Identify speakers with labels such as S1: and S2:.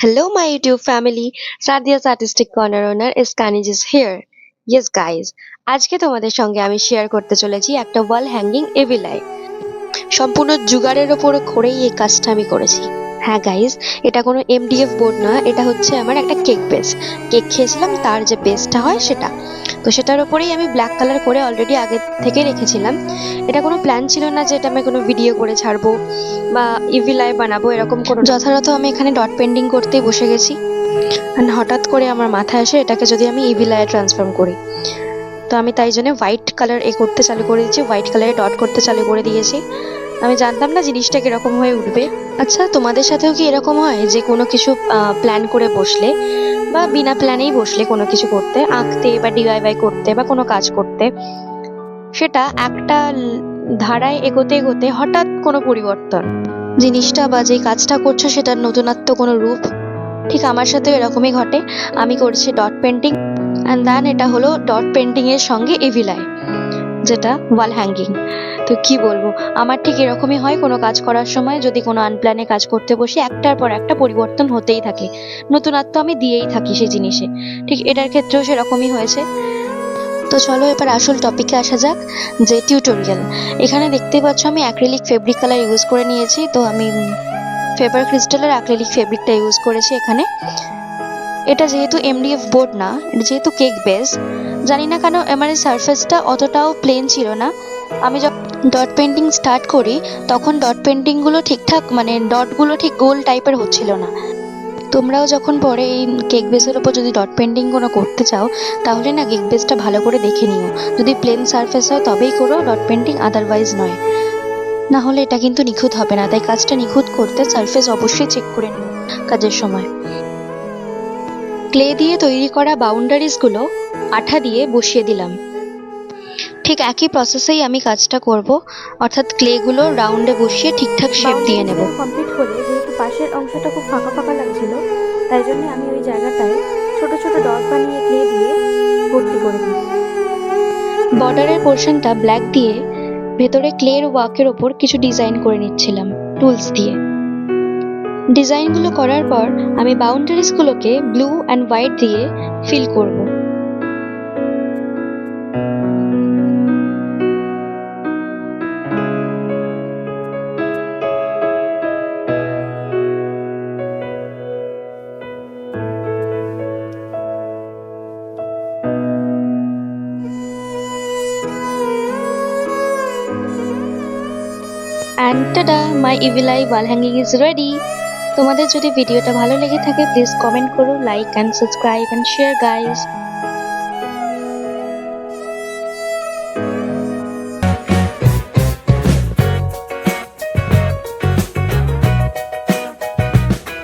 S1: Hello, my YouTube family. Sadia's Artistic Corner owner is Kanij is here. Yes, guys. আজকে তোমাদের সঙ্গে আমি share করতে চলেছি একটা ওয়াল হ্যাঙ্গিং এভিলাই। সম্পূর্ণ জুগাড়ের ওপর করেই এই কাজটা আমি করেছি। হ্যাঁ গাইজ, এটা কোনো এমডিএফ বোর্ড না, এটা হচ্ছে আমার একটা কেক বেস। কেক খেয়েছিলাম, তার যে বেসটা হয় সেটা। তো সেটার ওপরেই আমি ব্ল্যাক কালার করে অলরেডি আগে থেকে রেখেছিলাম। এটা কোনো প্ল্যান ছিল না যে এটা আমি কোনো ভিডিও করে ছাড়বো বা ইভিলাই বানাবো, এরকম কোনো। যথারথ আমি এখানে ডট পেন্টিং করতেই বসে গেছি। হঠাৎ করে আমার মাথায় আসে এটাকে যদি আমি ইভিলাইয়ে ট্রান্সফর্ম করি। তো আমি তাই জন্য হোয়াইট কালার করতে চালু করে দিয়েছি, হোয়াইট কালারে ডট করতে চালু করে দিয়েছি। আমি জানতাম না জিনিসটা কিরকম হয়ে উঠবে। আচ্ছা, তোমাদের সাথেও কি এরকম হয় যে কোনো কিছু প্ল্যান করে বসলে বা বিনা প্ল্যানেই বসলে কোনো কিছু করতে, আঁকতে বা ডিআইওয়াই করতে বা কোনো কাজ করতে, সেটা একটা ধারায় এগোতে এগোতে হঠাৎ কোনো পরিবর্তন, জিনিসটা বা যেই কাজটা করছো সেটার নতুনত্ব কোনো রূপ। ঠিক আমার সাথেও এরকমই ঘটে। আমি করছি ডট পেন্টিং অ্যান্ড দেন এটা হলো ডট পেন্টিং এর সঙ্গে এভিলাই, যেটা ওয়াল হ্যাঙ্গিং। তো কি বলবো, আমার ঠিক এরকমই হয় কোনো কাজ করার সময়। যদি কোনো আনপ্ল্যানে কাজ করতে বসি, একটার পর একটা পরিবর্তন হতেই থাকে, নতুনত্ব আমি দিয়েই থাকি সেই জিনিসে। ঠিক এটার ক্ষেত্রেও সেরকমই হয়েছে। তো চলো এবার আসল টপিকে আসা যাক, যে টিউটোরিয়াল। এখানে দেখতেই পাচ্ছ আমি অ্যাক্রিলিক ফেব্রিক কালার ইউজ করে নিয়েছি। তো আমি ফেবার ক্রিস্টালের অ্যাক্রিলিক ফেব্রিকটা ইউজ করেছি এখানে। এটা যেহেতু এমডিএফ বোর্ড না, এটা যেহেতু কেক বেস, জানি না কেন আমার এই সারফেসটা অতটাও প্লেন ছিল না। আমি যখন ডট পেন্টিং স্টার্ট করি তখন ডট পেন্টিংগুলো ঠিকঠাক, মানে ডটগুলো ঠিক গোল টাইপের হচ্ছিল না। তোমরাও যখন পরে এই কেক বেসের ওপর যদি ডট পেন্টিং কোনো করতে চাও, তাহলে না কেক বেসটা ভালো করে দেখে নিও। যদি প্লেন সারফেস হয় তবেই করো ডট পেন্টিং, আদারওয়াইজ নয়। না হলে এটা কিন্তু নিখুঁত হবে না। তাই কাজটা নিখুঁত করতে সারফেস অবশ্যই চেক করে নিও কাজের সময়। ক্লে দিয়ে তৈরি করা বাউন্ডারিজগুলো আঠা দিয়ে বসিয়ে দিলাম। ঠিক একই প্রসেসেই আমি কাজটা করব, অর্থাৎ ক্লেগুলো রাউন্ডে বসিয়ে ঠিকঠাক শেপ দিয়ে নেব।
S2: কমপ্লিট হলে যেহেতু পাশের অংশটা খুব ফাঁকা ফাঁকা লাগছিল, তাই জন্য আমি ওই জায়গাটায় ছোট ছোট ডট বানিয়ে ক্লে দিয়ে ভর্তি করে দিই।
S1: বর্ডারের পোর্শনটা ব্ল্যাক দিয়ে ভেতরে ক্লের ওয়ার্কের ওপর কিছু ডিজাইন করে নিচ্ছিলাম টুলস দিয়ে। ডিজাইনগুলো করার পর আমি বাউন্ডারিজগুলোকে ব্লু অ্যান্ড হোয়াইট দিয়ে ফিল করব। And tada, my Evilai wall hanging is ready. তোমাদের যদি ভিডিওটা ভালো লেগে থাকে, প্লিজ কমেন্ট করো, like and subscribe and share guys.